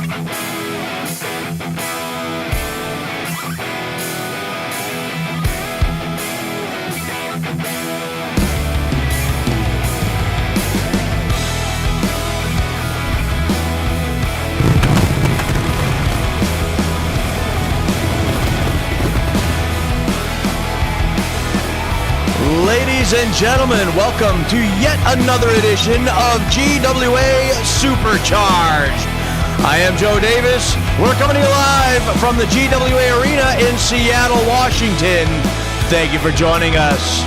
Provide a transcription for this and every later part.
Ladies and gentlemen, welcome to yet another edition of GWA Supercharged. I am Joe Davis. We're coming to you live from the GWA Arena in Seattle, Washington. Thank you for joining us.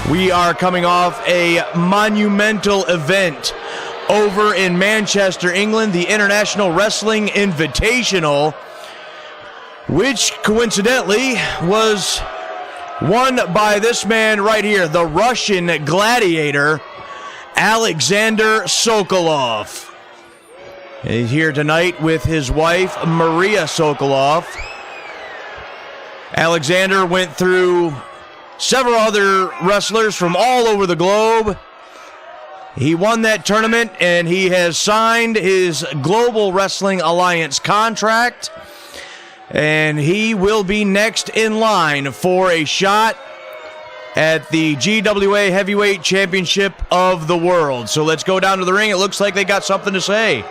We are coming off a monumental event over in Manchester, England, the International Wrestling Invitational, which coincidentally was won by this man right here, the Russian gladiator, Aleksander Sokolov. He's here tonight with his wife, Maria Sokolov. Aleksander went through several other wrestlers from all over the globe. He won that tournament, and he has signed his Global Wrestling Alliance contract. And he will be next in line for a shot at the GWA Heavyweight Championship of the world. So let's go down to the ring. It looks like they got something to say.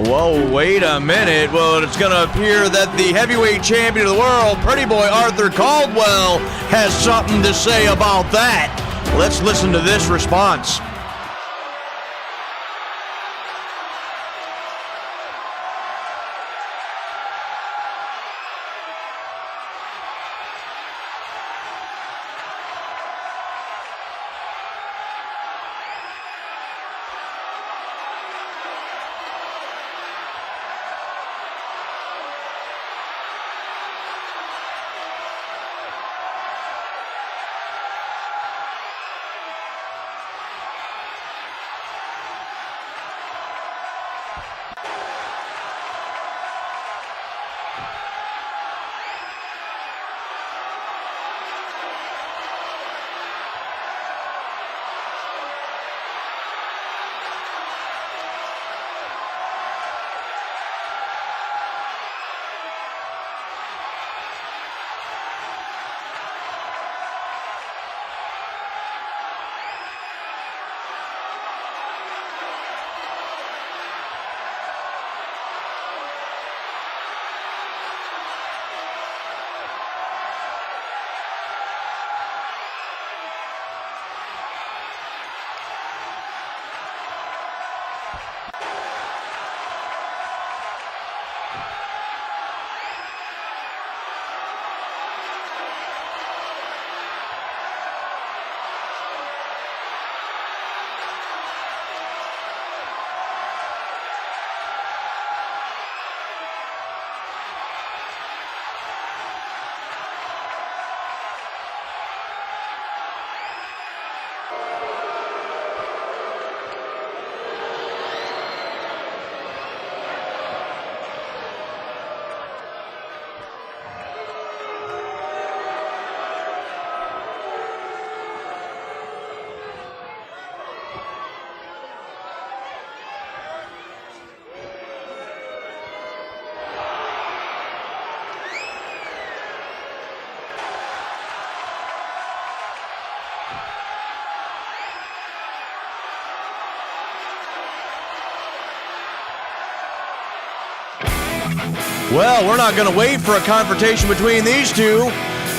Whoa, wait a minute. Well, it's going to appear that the heavyweight champion of the world, Pretty Boy Arthur Caldwell, has something to say about that. Let's listen to this response. Well, we're not going to wait for a confrontation between these two.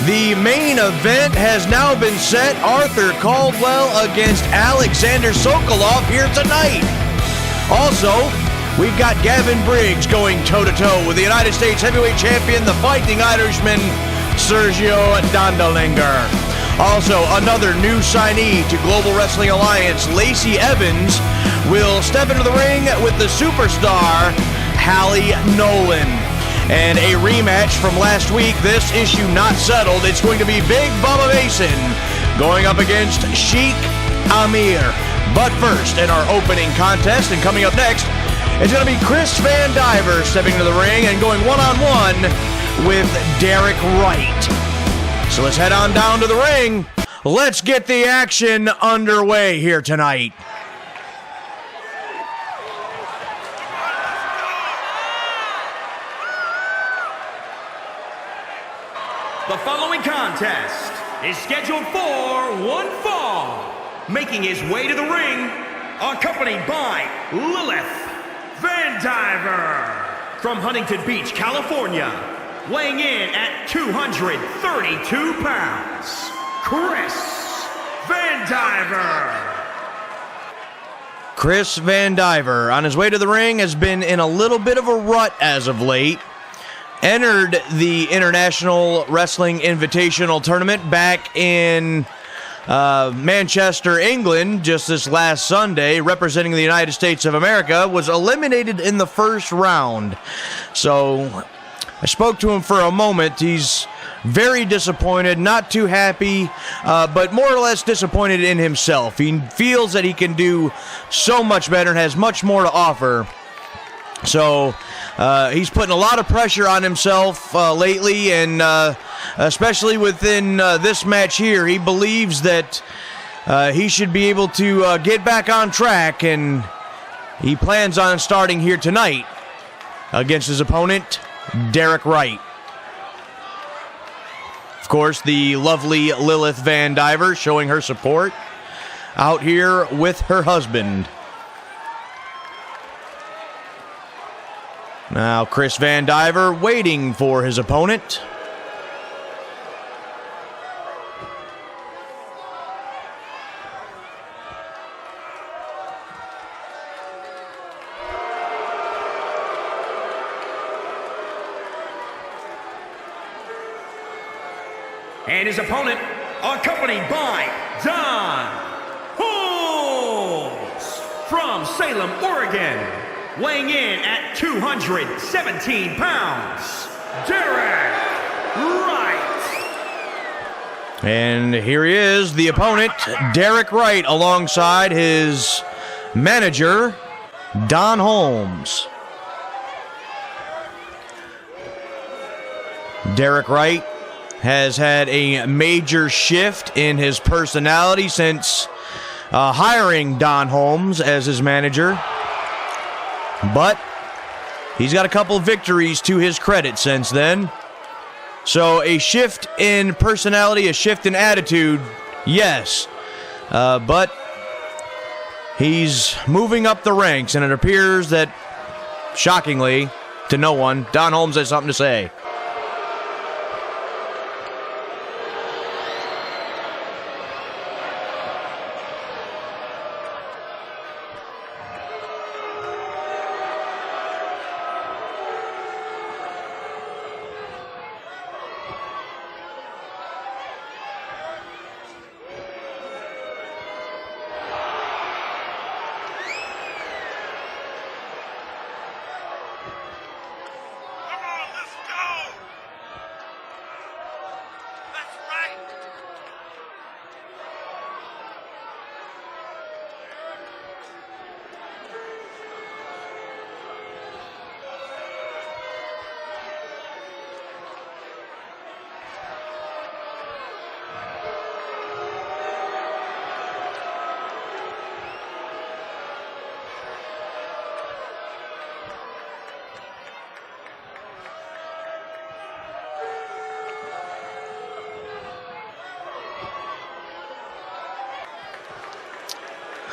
The main event has now been set. Arthur Caldwell against Aleksander Sokolov here tonight. Also, we've got Gavin Briggs going toe-to-toe with the United States Heavyweight Champion, the Fighting Irishman, Sergio Dondelinger. Also, another new signee to Global Wrestling Alliance, Lacey Evens, will step into the ring with the superstar, Hallie Nolan. And a rematch from last week, this issue not settled. It's going to be Big Bubba Mason going up against Sheik Amir. But first, in our opening contest, and coming up next, it's going to be Chris Van Diver stepping into the ring and going one-on-one with Derek Wright. So let's head on down to the ring. Let's get the action underway here tonight. The following contest is scheduled for one fall. Making his way to the ring, accompanied by Lilith Van Diver from Huntington Beach, California, weighing in at 232 pounds, Chris Van Diver. Chris Van Diver, on his way to the ring, has been in a little bit of a rut as of late. Entered the International Wrestling Invitational Tournament back in Manchester, England, just this last Sunday, representing the United States of America, was eliminated in the first round. So I spoke to him for a moment. He's very disappointed, not too happy, but more or less disappointed in himself. He feels that he can do so much better and has much more to offer. So he's putting a lot of pressure on himself lately, and especially within this match here, he believes that he should be able to get back on track, and he plans on starting here tonight against his opponent, Derek Wright. Of course, the lovely Lilith Van Diver showing her support out here with her husband. Now, Chris Van Diver waiting for his opponent. And his opponent, accompanied by Don Holmes from Salem, Oregon, weighing in at 217 pounds, Derek Wright. And here he is, the opponent, Derek Wright, alongside his manager, Don Holmes. Derek Wright has had a major shift in his personality since hiring Don Holmes as his manager. But he's got a couple victories to his credit since then. So a shift in personality, a shift in attitude, yes. But he's moving up the ranks, and it appears that, shockingly to no one, Don Holmes has something to say.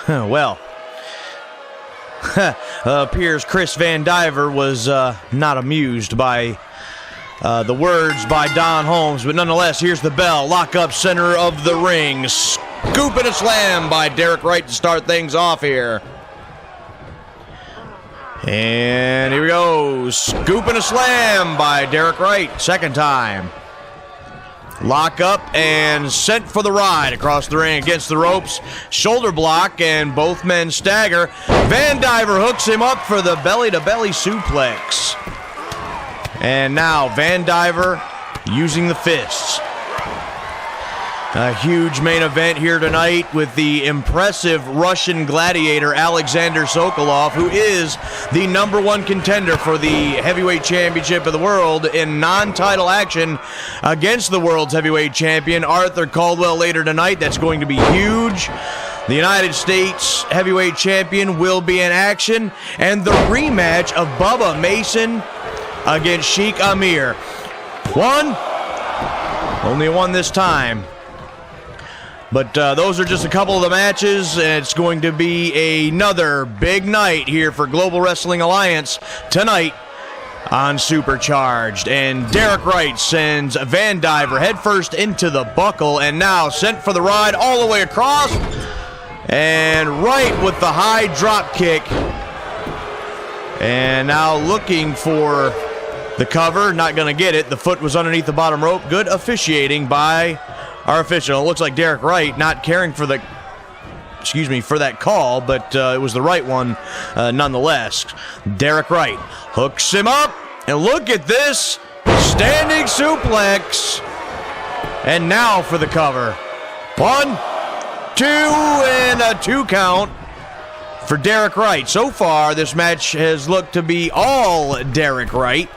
Well, appears Chris Van Diver was not amused by the words by Don Holmes, but nonetheless, here's the bell. Lock up center of the ring. Scoop and a slam by Derek Wright to start things off here. And here we go. Scoop and a slam by Derek Wright. Second time. Lock up and sent for the ride across the ring against the ropes. Shoulder block and both men stagger. Van Diver hooks him up for the belly-to-belly suplex. And now Van Diver using the fists. A huge main event here tonight with the impressive Russian gladiator Aleksander Sokolov, who is the #1 contender for the Heavyweight Championship of the world in non-title action against the world's heavyweight champion Arthur Caldwell later tonight. That's going to be huge. The United States heavyweight champion will be in action, and the rematch of Bubba Mason against Sheikh Amir. One, only one this time. But those are just a couple of the matches, and it's going to be another big night here for Global Wrestling Alliance tonight on Supercharged. And Derek Wright sends Van Diver headfirst into the buckle, and now sent for the ride all the way across. And Wright with the high drop kick. And now looking for the cover, not going to get it. The foot was underneath the bottom rope. Good officiating by our official. It looks like Derek Wright not caring for the, for that call, but it was the right one nonetheless. Derek Wright hooks him up, and look at this standing suplex. And now for the cover. 1, 2, and a 2 count for Derek Wright. So far, this match has looked to be all Derek Wright.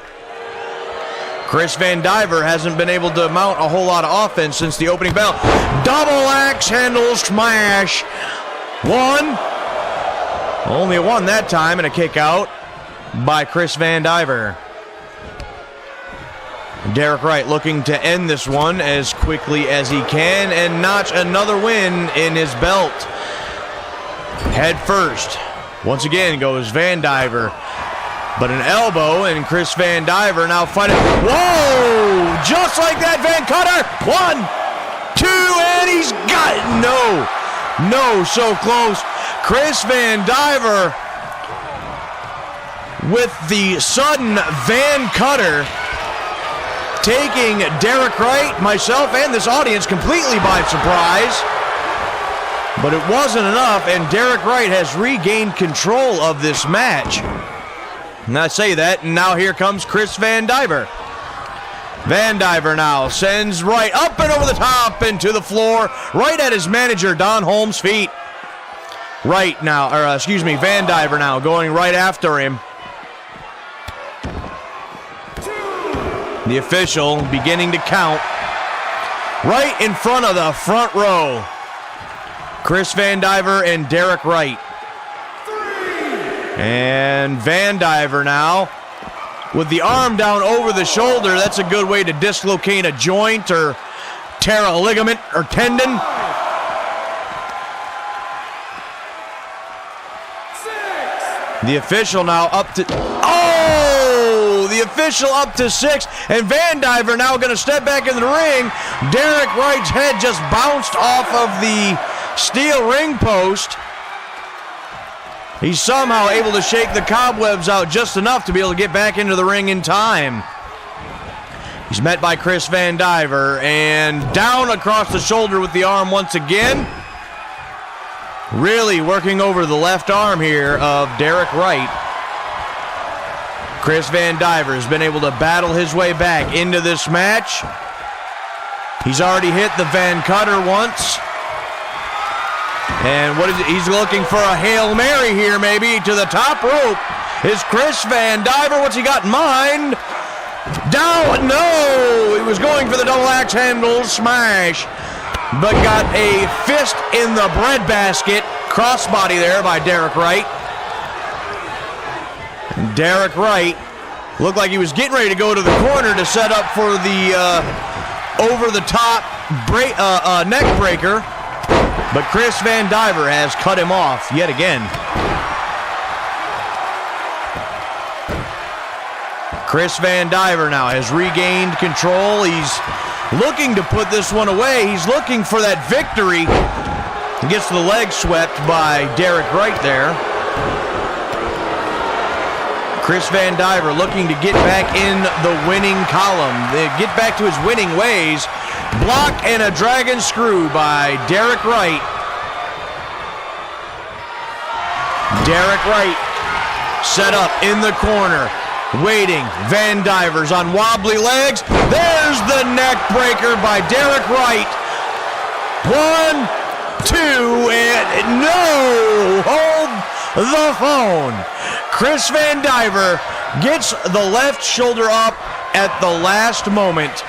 Chris Van Diver hasn't been able to mount a whole lot of offense since the opening bell. Double axe handle smash. One. Only one that time, and a kick out by Chris Van Diver. Derek Wright looking to end this one as quickly as he can and notch another win in his belt. Head first. Once again goes Van Diver. But an elbow, and Chris Van Diver now fighting. Whoa! Just like that, Van Cutter. 1, 2, and he's got it. No, so close. Chris Van Diver with the sudden Van Cutter, taking Derek Wright, myself, and this audience completely by surprise. But it wasn't enough, and Derek Wright has regained control of this match. And I say that, and now here comes Chris Van Diver. Van Diver now sends Wright up and over the top into the floor, right at his manager, Don Holmes' feet. Van Diver now going right after him. The official beginning to count. Right in front of the front row. Chris Van Diver and Derek Wright. And Van Diver now with the arm down over the shoulder. That's a good way to dislocate a joint or tear a ligament or tendon. 6. The official now up to... The official up to 6. And Van Diver now going to step back into the ring. Derek Wright's head just bounced off of the steel ring post. He's somehow able to shake the cobwebs out just enough to be able to get back into the ring in time. He's met by Chris Van Diver, and down across the shoulder with the arm once again. Really working over the left arm here of Derek Wright. Chris Van Diver has been able to battle his way back into this match. He's already hit the Van Cutter once. And what is it? He's looking for a Hail Mary here, maybe, to the top rope. Is Chris Van Diver, what's he got in mind? Down, no! He was going for the double axe handle smash, but got a fist in the breadbasket. Crossbody there by Derek Wright. Derek Wright looked like he was getting ready to go to the corner to set up for the over-the-top neck breaker. But Chris Van Diver has cut him off yet again. Chris Van Diver now has regained control. He's looking to put this one away. He's looking for that victory. He gets the leg swept by Derek Wright there. Chris Van Diver looking to get back in the winning column, get back to his winning ways. Block and a dragon screw by Derek Wright. Derek Wright set up in the corner, waiting. Van Diver's on wobbly legs. There's the neck breaker by Derek Wright. 1, 2, and no! Hold the phone. Chris Van Diver gets the left shoulder up at the last moment,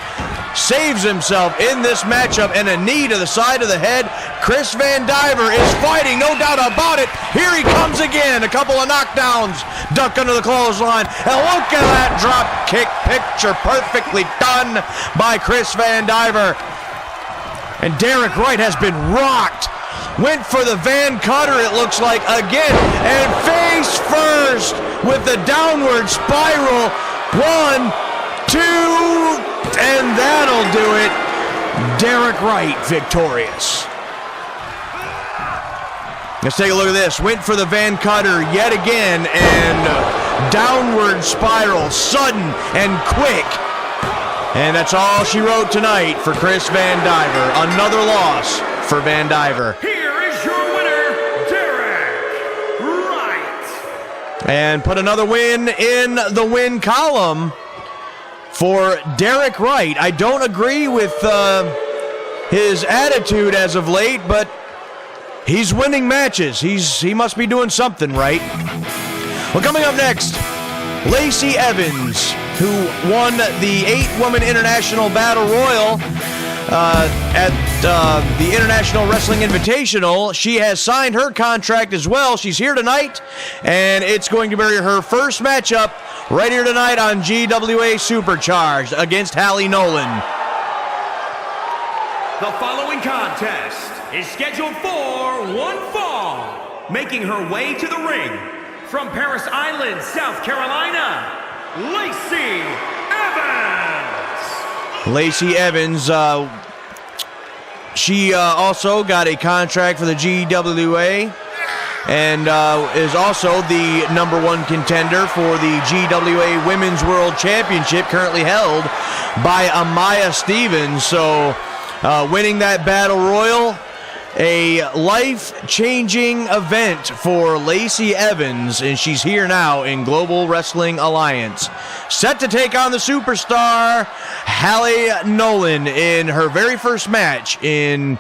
saves himself in this matchup, and a knee to the side of the head. Chris Van Diver is fighting, no doubt about it. Here he comes again, a couple of knockdowns, duck under the clothesline, and look at that drop kick, picture perfectly done by Chris Van Diver. And Derek Wright has been rocked. Went for the Van Cutter, it looks like, again, and face first with the downward spiral. 1, 2, and that'll do it. Derek Wright victorious. Let's take a look at this. Went for the Van Cutter yet again, and downward spiral, sudden and quick. And that's all she wrote tonight for Chris Van Diver. Another loss for Van Diver. Here is your winner, Derek Wright. And put another win in the win column for Derek Wright. I don't agree with his attitude as of late, but he's winning matches. He must be doing something right. Well, coming up next, Lacey Evens, who won the 8-woman International Battle Royal at the International Wrestling Invitational. She has signed her contract as well. She's here tonight, and it's going to be her first matchup right here tonight on GWA Supercharged against Hallie Nolan. The following contest is scheduled for one fall. Making her way to the ring from Paris Island, South Carolina, Lacey Evens. Lacey Evens, she also got a contract for the GWA and is also the #1 contender for the GWA Women's World Championship, currently held by Amaya Stevens. So winning that battle royal, a life-changing event for Lacey Evans, and she's here now in Global Wrestling Alliance. Set to take on the superstar Hallie Nolan in her very first match on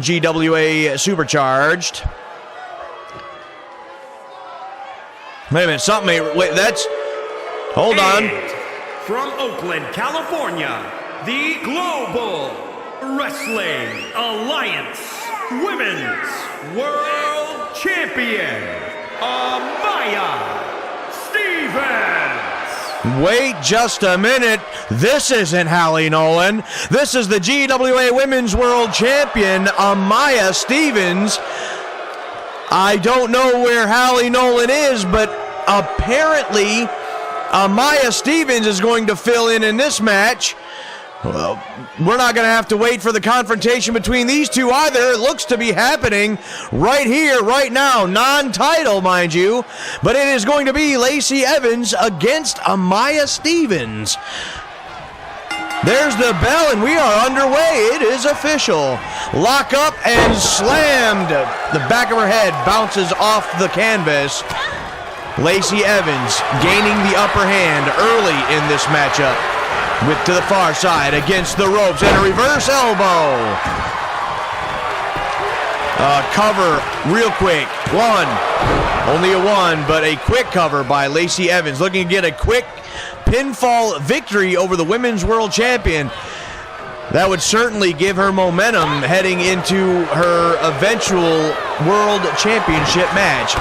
GWA Supercharged. Wait a minute, hold on. From Oakland, California, the Global Wrestling Alliance Women's World Champion, Amaya Stevens. Wait just a minute. This isn't Hallie Nolan. This is the GWA Women's World Champion, Amaya Stevens. I don't know where Hallie Nolan is, but apparently Amaya Stevens is going to fill in this match. Well, we're not going to have to wait for the confrontation between these two either. It looks to be happening right here, right now. Non-title, mind you. But it is going to be Lacey Evans against Amaya Stevens. There's the bell, and we are underway. It is official. Lock up and slammed. The back of her head bounces off the canvas. Lacey Evans gaining the upper hand early in this matchup. With to the far side against the ropes and a reverse elbow. Cover real quick. Only a one, but a quick cover by Lacey Evans. Looking to get a quick pinfall victory over the Women's World Champion. That would certainly give her momentum heading into her eventual World Championship match.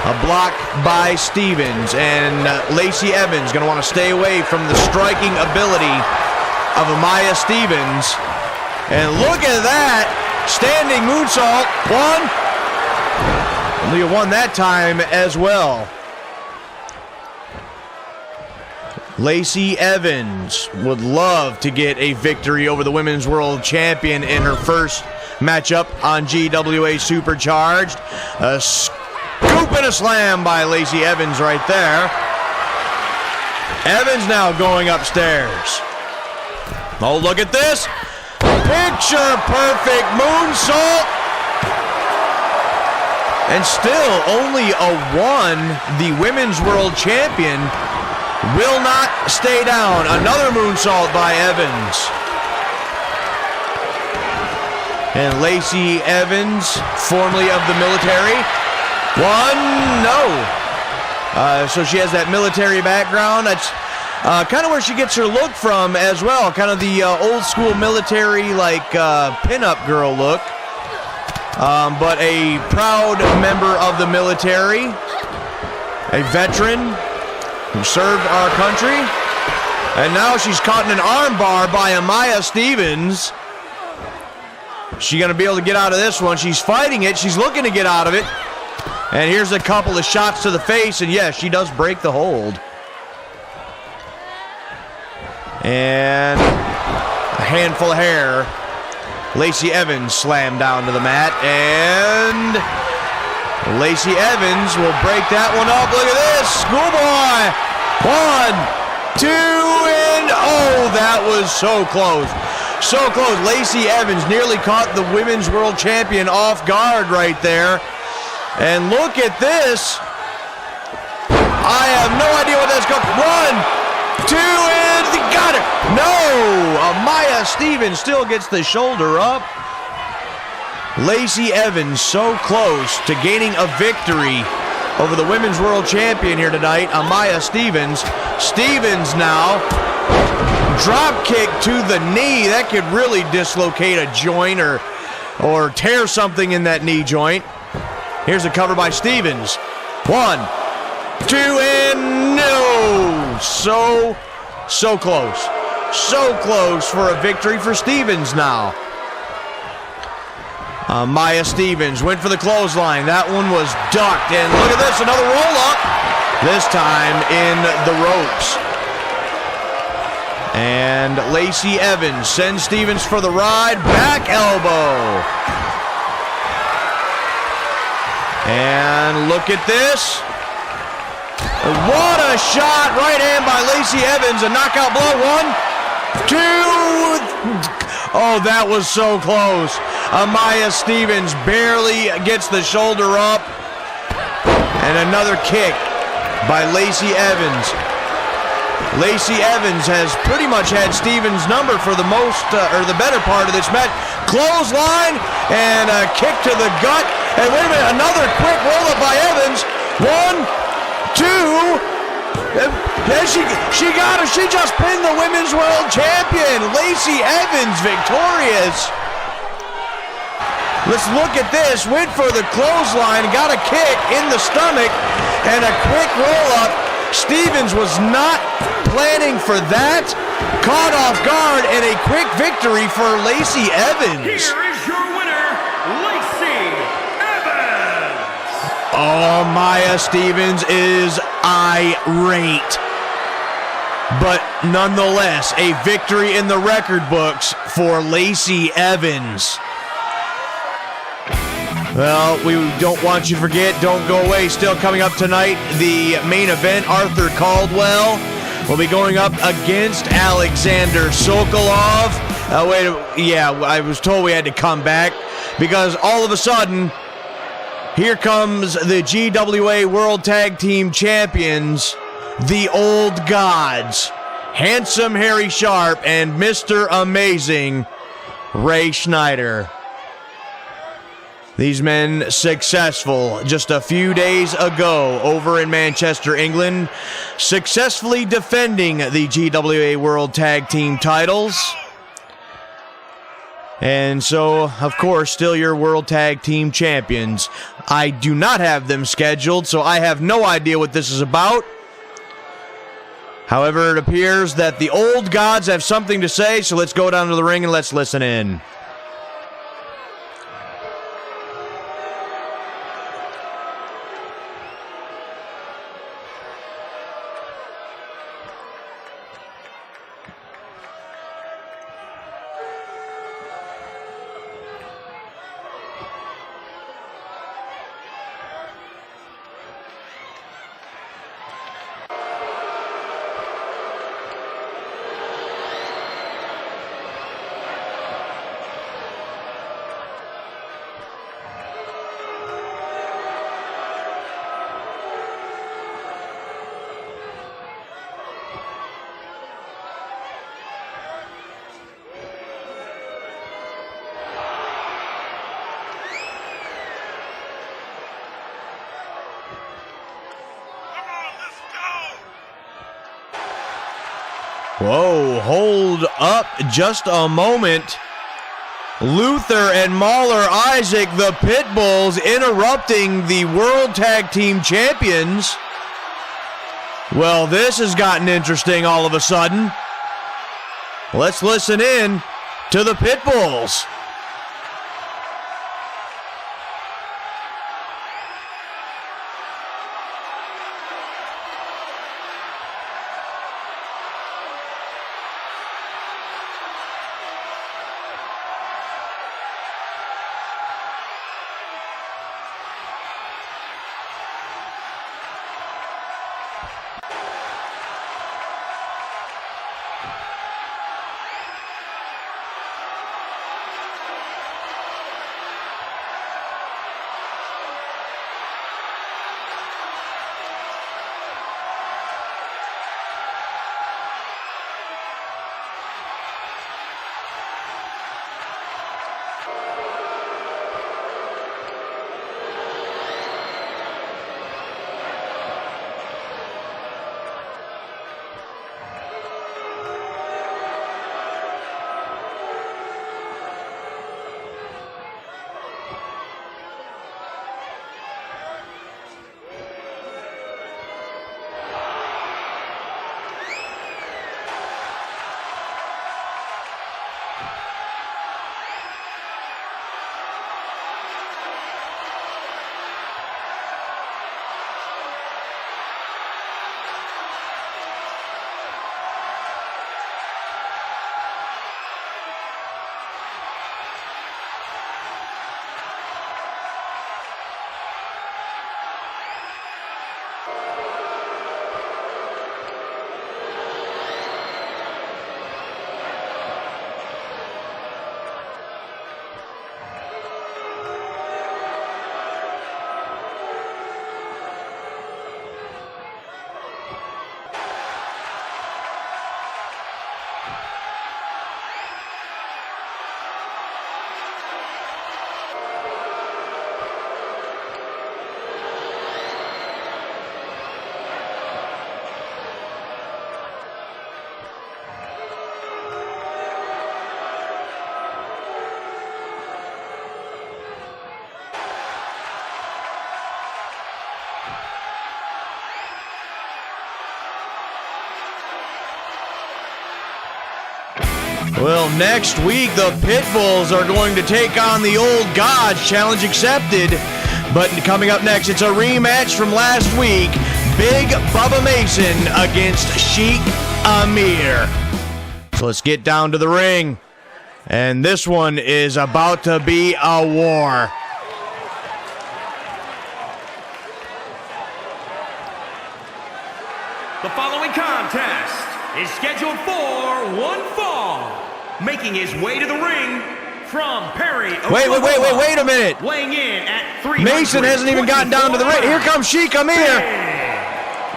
A block by Stevens, and Lacey Evans going to want to stay away from the striking ability of Amaya Stevens. And look at that, standing moonsault, one. Only a one that time as well. Lacey Evens would love to get a victory over the Women's World Champion in her first matchup on GWA Supercharged. A scoop and a slam by Lacey Evens right there. Evans now going upstairs. Oh, look at this. Picture perfect moonsault. And still only a 1. The Women's World Champion will not stay down. Another moonsault by Evans. And Lacey Evans, formerly of the military. 1, no. So she has that military background. That's kind of where she gets her look from as well. Kind of the old school military, like pin-up girl look. But a proud member of the military. A veteran who served our country. And now she's caught in an armbar by Amaya Stevens. She's going to be able to get out of this one. She's fighting it. She's looking to get out of it. And here's a couple of shots to the face. And yes, she does break the hold. And a handful of hair. Lacey Evans slammed down to the mat. And Lacey Evans will break that one up. Look at this. Schoolboy. 1, 2, and oh, that was so close. So close. Lacey Evans nearly caught the Women's World Champion off guard right there. And look at this. I have no idea what that's called. 1, 2, and got it. No. Amaya Stevens still gets the shoulder up. Lacey Evans so close to gaining a victory over the Women's World Champion here tonight, Amaya Stevens. Stevens now. Drop kick to the knee. That could really dislocate a joint or tear something in that knee joint. Here's a cover by Stevens. 1, 2, and no. So close. So close for a victory for Stevens now. Maya Stevens went for the clothesline. That one was ducked. And look at this, another roll-up. This time in the ropes. And Lacey Evans sends Stevens for the ride. Back elbow. And look at this. What a shot. Right hand by Lacey Evans. A knockout blow. 1, 2. Oh, that was so close. Amaya Stevens barely gets the shoulder up. And another kick by Lacey Evans. Lacey Evans has pretty much had Stevens' number for the most, or the better part of this match. Clothesline and a kick to the gut. And wait a minute, another quick roll-up by Evans. 1, 2. And she got her. She just pinned the Women's World Champion. Lacey Evans victorious. Let's look at this. Went for the clothesline, got a kick in the stomach, and a quick roll-up. Stevens was not planning for that. Caught off guard, and a quick victory for Lacey Evans. Here is your winner, Lacey Evans. Oh, Maya Stevens is irate. But nonetheless, a victory in the record books for Lacey Evans. Well, we don't want you to forget, don't go away. Still coming up tonight, the main event, Arthur Caldwell will be going up against Aleksander Sokolov. I was told we had to come back because all of a sudden, here comes the GWA World Tag Team Champions, the Old Gods, Handsome Harry Sharp and Mr. Amazing Ray Schneider. These men successful just a few days ago over in Manchester, England, successfully defending the GWA World Tag Team titles. And so, of course, still your World Tag Team Champions. I do not have them scheduled, so I have no idea what this is about. However, it appears that the Old Gods have something to say, so let's go down to the ring and let's listen in. Whoa, hold up just a moment. Luther and Mahler Isaac, the Pitbulls, interrupting the World Tag Team Champions. Well, this has gotten interesting all of a sudden. Let's listen in to the Pitbulls. Well, next week, the Pitbulls are going to take on the Old Gods. Challenge accepted. But coming up next, it's a rematch from last week. Big Bubba Mason against Sheik Amir. So let's get down to the ring. And this one is about to be a war. The following contest is scheduled for one fall. Making his way to the ring from Perry, Oklahoma. Wait a minute. Weighing in at 300. Mason hasn't even gotten down to the ring. Here comes Sheik Amir.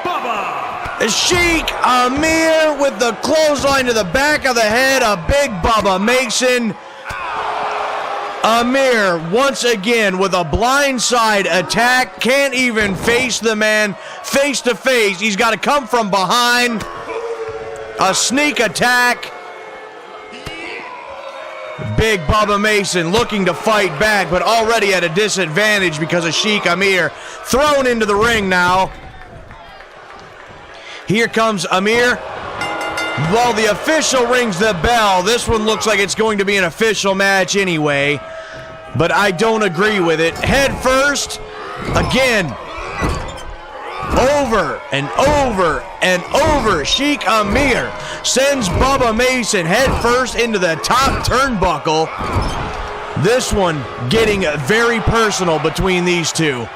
Bubba. Sheik Amir with the clothesline to the back of the head. A big Bubba Mason. Amir once again with a blindside attack. Can't even face the man face to face. He's got to come from behind. A sneak attack. Big Bubba Mason looking to fight back, but already at a disadvantage because of Sheik Amir. Thrown into the ring now. Here comes Amir. While the official rings the bell, this one looks like it's going to be an official match anyway, but I don't agree with it. Head first, again. Over and over and over. Sheik Amir sends Bubba Mason head first into the top turnbuckle. This one getting very personal between these two.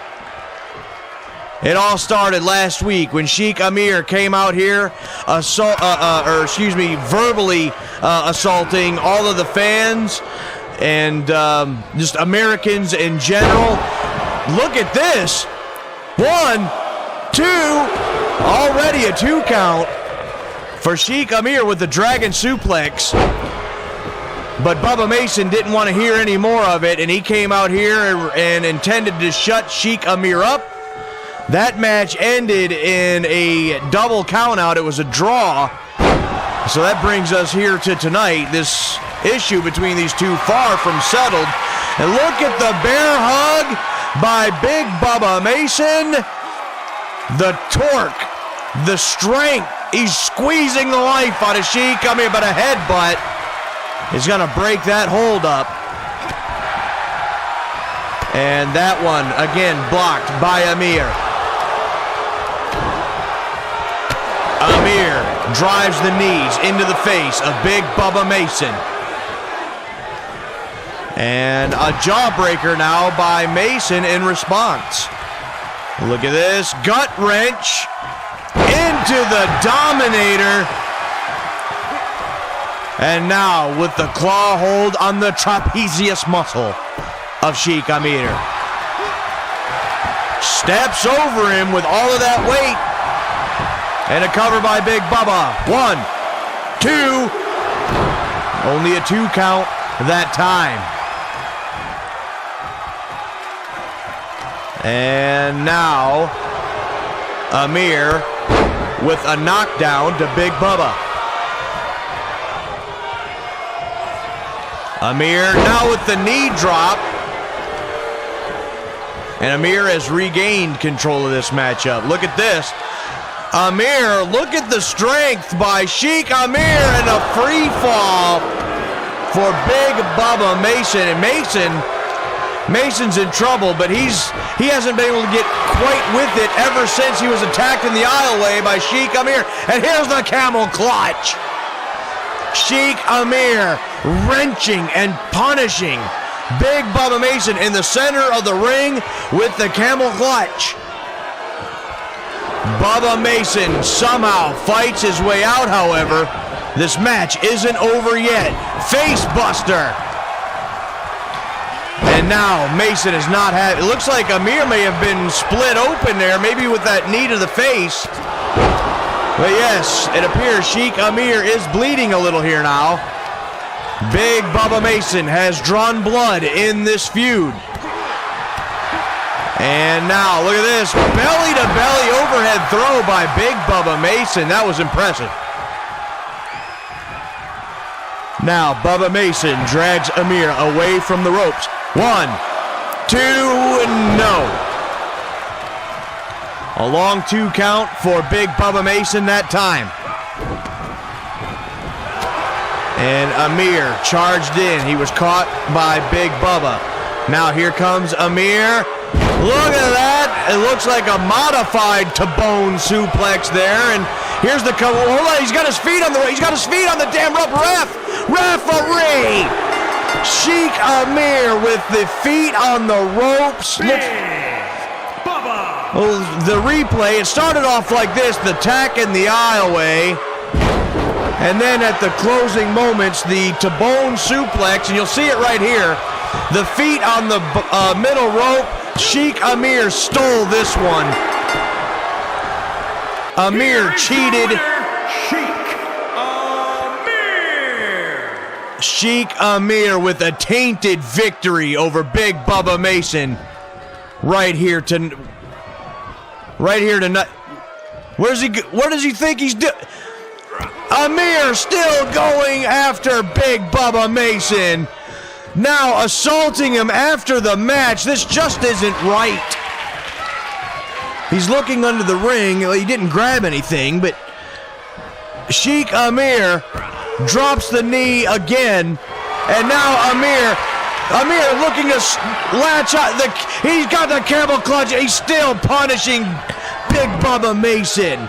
It all started last week when Sheik Amir came out here verbally assaulting all of the fans and just Americans in general. Look at this. 1, 2, already a 2 count for Sheik Amir with the dragon suplex. But Bubba Mason didn't want to hear any more of it, and he came out here and intended to shut Sheik Amir up. That match ended in a double countout. It was a draw. So that brings us here to tonight. This issue between these two far from settled. And look at the bear hug by Big Bubba Mason. The torque, the strength. He's squeezing the life out of Sheik. But a headbutt is going to break that hold up. And that one, again, blocked by Amir. Amir drives the knees into the face of Big Bubba Mason. And a jawbreaker now by Mason in response. Look at this, gut wrench into the Dominator. And now with the claw hold on the trapezius muscle of Sheik Amir. Steps over him with all of that weight. And a cover by Big Bubba. 1, 2. Only a 2 count that time. And now, Amir with a knockdown to Big Bubba. Amir now with the knee drop. And Amir has regained control of this matchup. Look at this. Amir, look at the strength by Sheik Amir, and a free fall for Big Bubba Mason. And Mason's in trouble, but he hasn't been able to get quite with it ever since he was attacked in the aisleway by Sheik Amir. And here's the camel clutch. Sheik Amir wrenching and punishing Big Bubba Mason in the center of the ring with the camel clutch. Bubba Mason somehow fights his way out, however. This match isn't over yet. Face buster. And now Mason is not having... It looks like Amir may have been split open there, maybe with that knee to the face. But yes, it appears Sheik Amir is bleeding a little here now. Big Bubba Mason has drawn blood in this feud. And now, look at this. Belly-to-belly overhead throw by Big Bubba Mason. That was impressive. Now, Bubba Mason drags Amir away from the ropes. 1, 2, no. A long 2 count for Big Bubba Mason that time. And Amir charged in. He was caught by Big Bubba. Now here comes Amir. Look at that. It looks like a modified to-bone suplex there. And here's the cover. Hold on. He's got his feet on the damn rope. Referee. Sheik Amir with the feet on the ropes. Bubba. Well, the replay, it started off like this. The tack in the aisleway. And then at the closing moments, the to-bone suplex. And you'll see it right here. The feet on the middle rope. Sheik Amir stole this one. Amir cheated. Sheik Amir with a tainted victory over Big Bubba Mason. Right here tonight. What does he think he's doing? Amir still going after Big Bubba Mason. Now assaulting him after the match. This just isn't right. He's looking under the ring. He didn't grab anything, but Sheik Amir drops the knee again. And now Amir looking to latch out. He's got the camel clutch. He's still punishing Big Bubba Mason.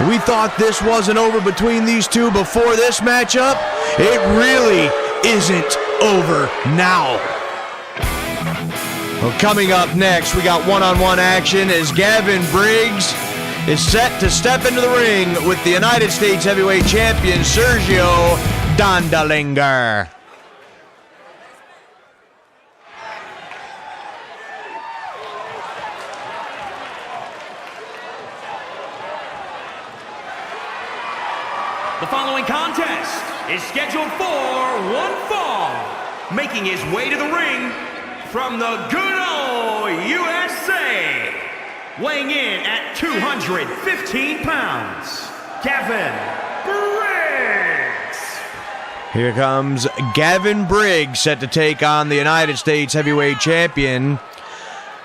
We thought this wasn't over between these two before this matchup. It really isn't over now. Well, coming up next, we got one-on-one action as Gavin Briggs is set to step into the ring with the United States Heavyweight Champion, Sergio Dondelinger. The following contest is scheduled for one fall. Making his way to the ring from the good old USA. Weighing in at 215 pounds. Gavin Briggs. Here comes Gavin Briggs, set to take on the United States Heavyweight Champion.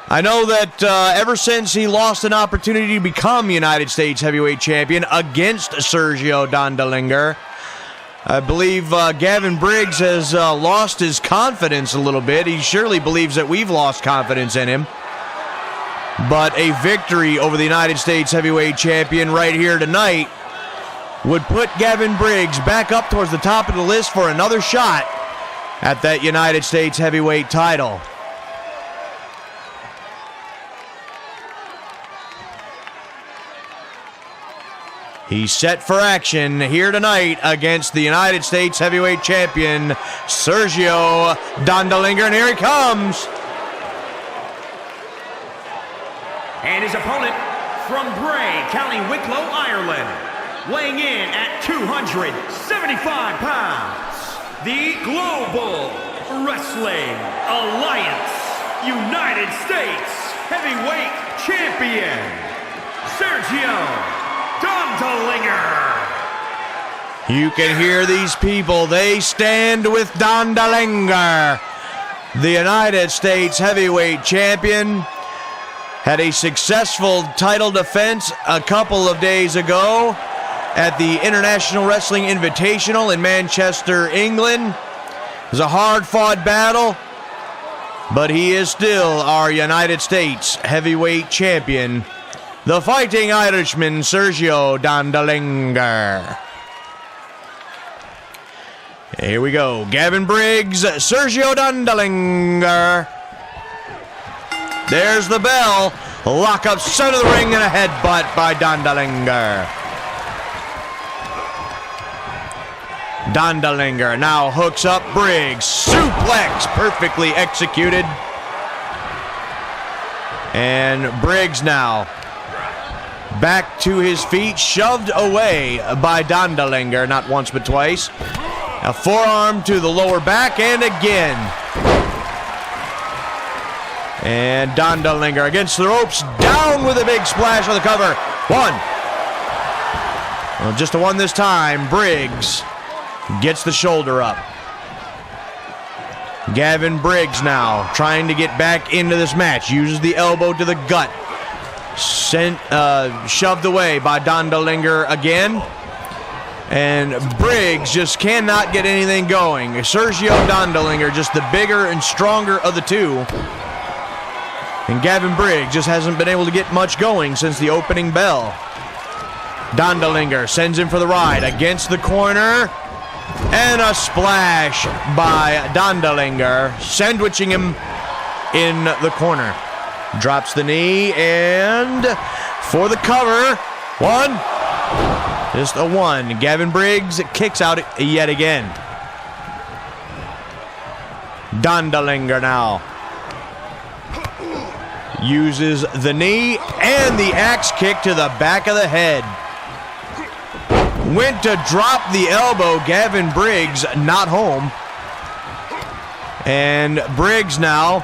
I know that ever since he lost an opportunity to become United States Heavyweight Champion against Sergio Dondelinger, I believe Gavin Briggs has lost his confidence a little bit. He surely believes that we've lost confidence in him. But a victory over the United States Heavyweight Champion right here tonight would put Gavin Briggs back up towards the top of the list for another shot at that United States Heavyweight title. He's set for action here tonight against the United States Heavyweight Champion, Sergio Dondelinger, and here he comes. And his opponent from Bray, County Wicklow, Ireland, weighing in at 275 pounds, the Global Wrestling Alliance United States Heavyweight Champion, Sergio Dondelinger. You can hear these people. They stand with Dondelinger. The United States Heavyweight Champion had a successful title defense a couple of days ago at the International Wrestling Invitational in Manchester, England. It was a hard-fought battle, but he is still our United States Heavyweight Champion, the Fighting Irishman, Sergio Dondelinger. Here we go. Gavin Briggs, Sergio Dondelinger. There's the bell. Lock up center of the ring and a headbutt by Dondelinger. Dondelinger now hooks up Briggs. Suplex perfectly executed. And Briggs now back to his feet, shoved away by Dondelinger, not once but twice. A forearm to the lower back, and again. And Dondelinger against the ropes, down with a big splash on the cover. One. Well, just a one this time. Briggs gets the shoulder up. Gavin Briggs now trying to get back into this match. Uses the elbow to the gut. Shoved away by Dondelinger again. And Briggs just cannot get anything going. Sergio Dondelinger, just the bigger and stronger of the two. And Gavin Briggs just hasn't been able to get much going since the opening bell. Dondelinger sends him for the ride against the corner. And a splash by Dondelinger, sandwiching him in the corner. Drops the knee, and for the cover, one. Just a one. Gavin Briggs kicks out yet again. Dondelinger now uses the knee and the axe kick to the back of the head. Went to drop the elbow. Gavin Briggs not home. And Briggs now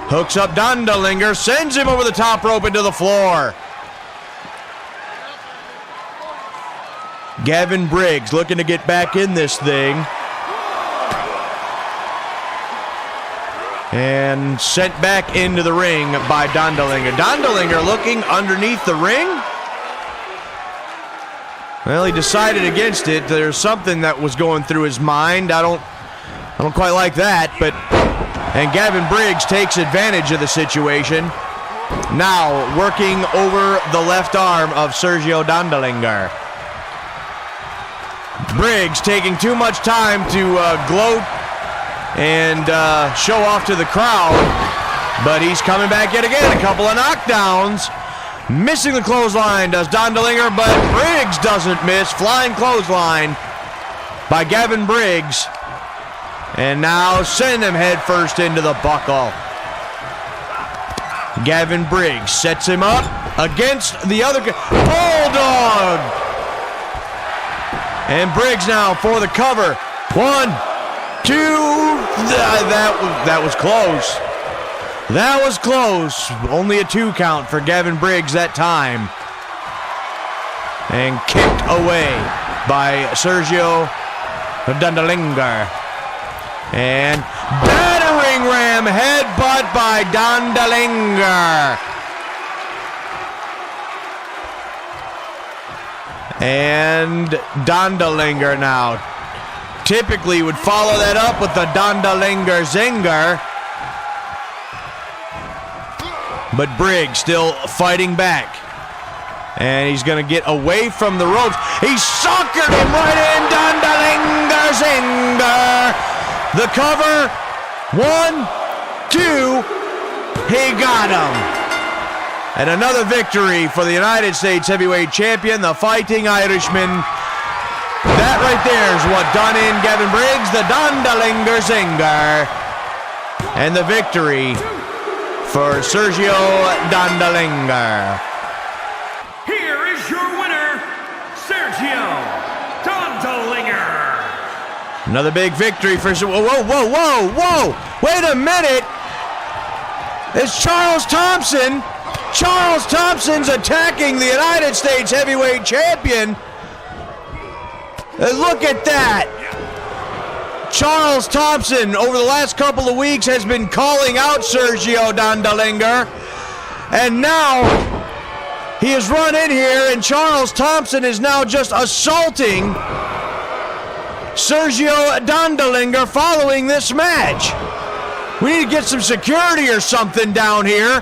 hooks up Dondelinger, sends him over the top rope into the floor. Gavin Briggs looking to get back in this thing. And sent back into the ring by Dondelinger. Dondelinger looking underneath the ring. Well, he decided against it. There's something that was going through his mind. I don't quite like that, and Gavin Briggs takes advantage of the situation. Now working over the left arm of Sergio Dondelinger. Briggs taking too much time to gloat and show off to the crowd, but he's coming back yet again. A couple of knockdowns. Missing the clothesline does Dondelinger, but Briggs doesn't miss. Flying clothesline by Gavin Briggs. And now send him head first into the buckle. Gavin Briggs sets him up against the other Bulldog. And Briggs now for the cover. 1, 2. That was close. That was close. Only a 2 count for Gavin Briggs that time. And kicked away by Sergio Dondelinger. And battering ram headbutt by Dondelinger. And Dondelinger now typically would follow that up with the Dondelinger zinger. But Briggs still fighting back. And he's going to get away from the ropes. He suckered him right in. Dondelinger zinger. The cover. 1, 2. He got him. And another victory for the United States Heavyweight Champion, the Fighting Irishman. That right there is what done in Gavin Briggs, the Dondelinger zinger. And the victory for Sergio Dondelinger. Here is your winner, Sergio Dondelinger. Another big victory for... Whoa. Wait a minute. It's Charles Thompson. Charles Thompson's attacking the United States Heavyweight Champion. Look at that. Charles Thompson, over the last couple of weeks, has been calling out Sergio Dondelinger. And now he has run in here, and Charles Thompson is now just assaulting Sergio Dondelinger following this match. We need to get some security or something down here.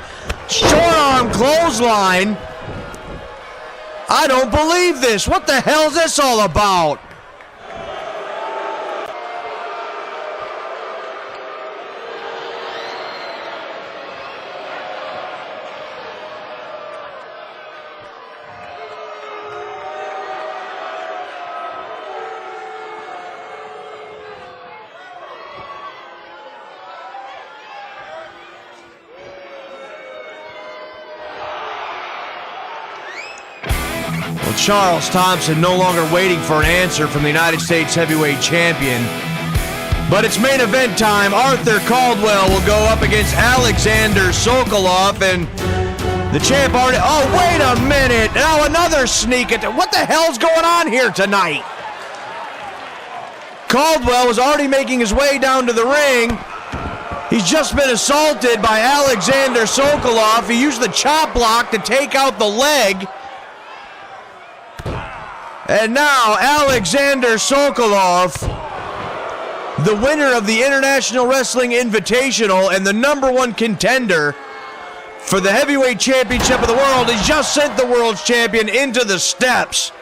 Short arm clothesline. I don't believe this. What the hell is this all about? Charles Thompson no longer waiting for an answer from the United States Heavyweight Champion. But it's main event time. Arthur Caldwell will go up against Aleksander Sokolov, and the champ already... Oh, wait a minute. Now another sneak attack. What the hell's going on here tonight? Caldwell was already making his way down to the ring. He's just been assaulted by Aleksander Sokolov. He used the chop block to take out the leg. And now, Aleksander Sokolov, the winner of the International Wrestling Invitational and the #1 contender for the Heavyweight Championship of the world, has just sent the world's champion into the steps.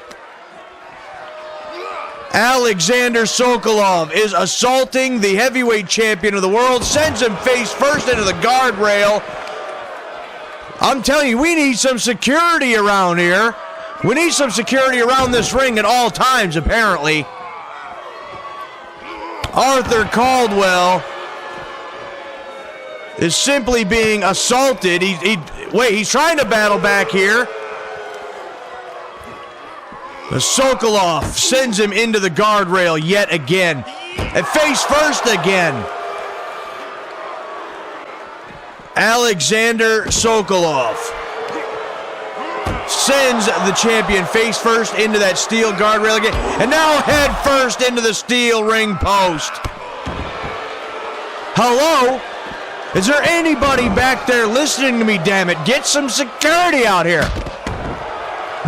Aleksander Sokolov is assaulting the Heavyweight Champion of the world, sends him face first into the guardrail. I'm telling you, we need some security around here. We need some security around this ring at all times, apparently. Arthur Caldwell is simply being assaulted. He's trying to battle back here. Sokolov sends him into the guardrail yet again. And face first again. Aleksander Sokolov sends the champion face first into that steel guardrail again, and now head first into the steel ring post. Hello? Is there anybody back there listening to me, damn it? Get some security out here.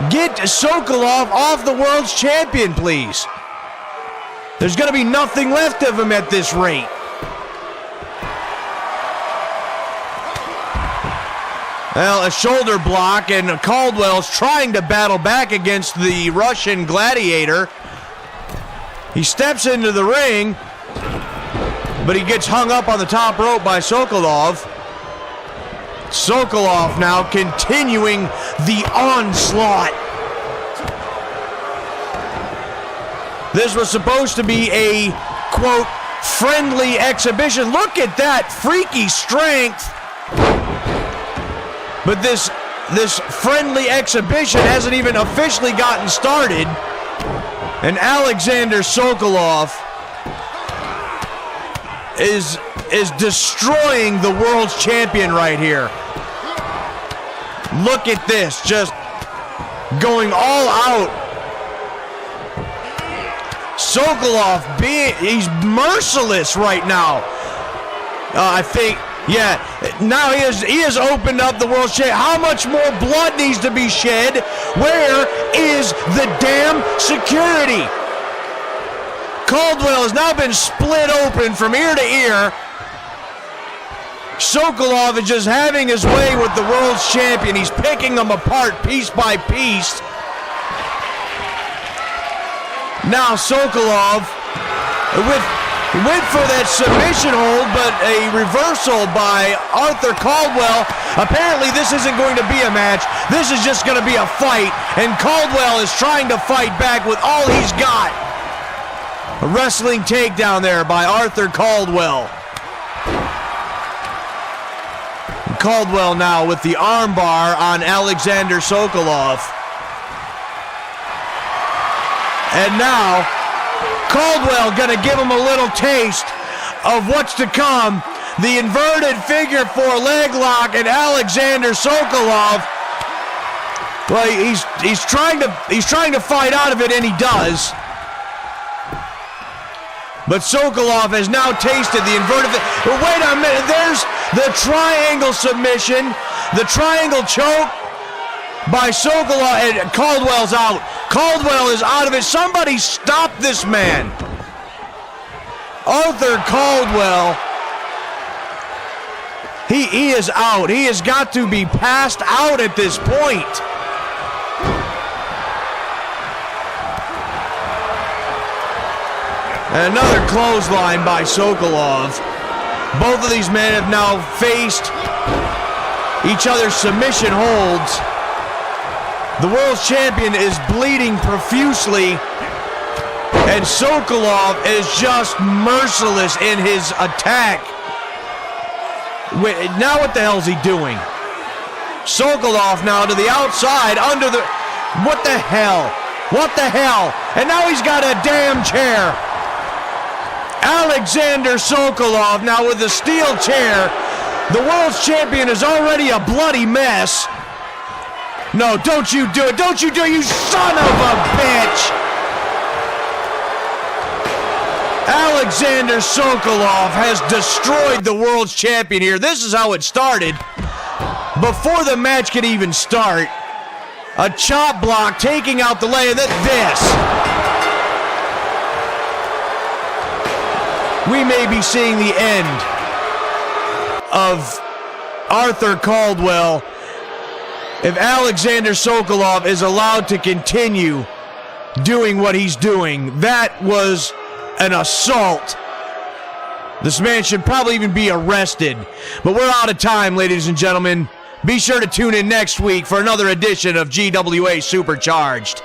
Get Sokolov off the world's champion, please. There's going to be nothing left of him at this rate. Well, a shoulder block, and Caldwell's trying to battle back against the Russian gladiator. He steps into the ring, but he gets hung up on the top rope by Sokolov. Sokolov now continuing the onslaught. This was supposed to be a, quote, friendly exhibition. Look at that freaky strength. But this friendly exhibition hasn't even officially gotten started. And Aleksander Sokolov is destroying the world's champion right here. Look at this, just going all out. Sokolov, he's merciless right now. I think, yeah, now he has opened up the world championship. How much more blood needs to be shed? Where is the damn security? Caldwell has now been split open from ear to ear. Sokolov is just having his way with the world's champion. He's picking them apart piece by piece. Now Sokolov went for that submission hold, but a reversal by Arthur Caldwell. Apparently this isn't going to be a match. This is just going to be a fight, and Caldwell is trying to fight back with all he's got. A wrestling takedown there by Arthur Caldwell. Caldwell now with the armbar on Aleksander Sokolov. And now, Caldwell gonna give him a little taste of what's to come. The inverted figure four leg lock, and Aleksander Sokolov. Well, he's trying to fight out of it, and he does. But Sokolov has now tasted the inverted. But wait a minute, there's the triangle submission, the triangle choke by Sokolov, and Caldwell's out. Caldwell is out of it. Somebody stop this man. Arthur Caldwell, he is out. He has got to be passed out at this point. And another clothesline by Sokolov. Both of these men have now faced each other's submission holds. The world champion is bleeding profusely, and Sokolov is just merciless in his attack. Now what the hell is he doing? Sokolov now to the outside, under the... What the hell? What the hell? And now he's got a damn chair. Aleksander Sokolov now with the steel chair. The world's champion is already a bloody mess. No, don't you do it. Don't you do it, you son of a bitch. Aleksander Sokolov has destroyed the world's champion here. This is how it started. Before the match could even start, a chop block taking out the leg, and then this. We may be seeing the end of Arthur Caldwell if Aleksander Sokolov is allowed to continue doing what he's doing. That was an assault. This man should probably even be arrested. But we're out of time, ladies and gentlemen. Be sure to tune in next week for another edition of GWA Supercharged.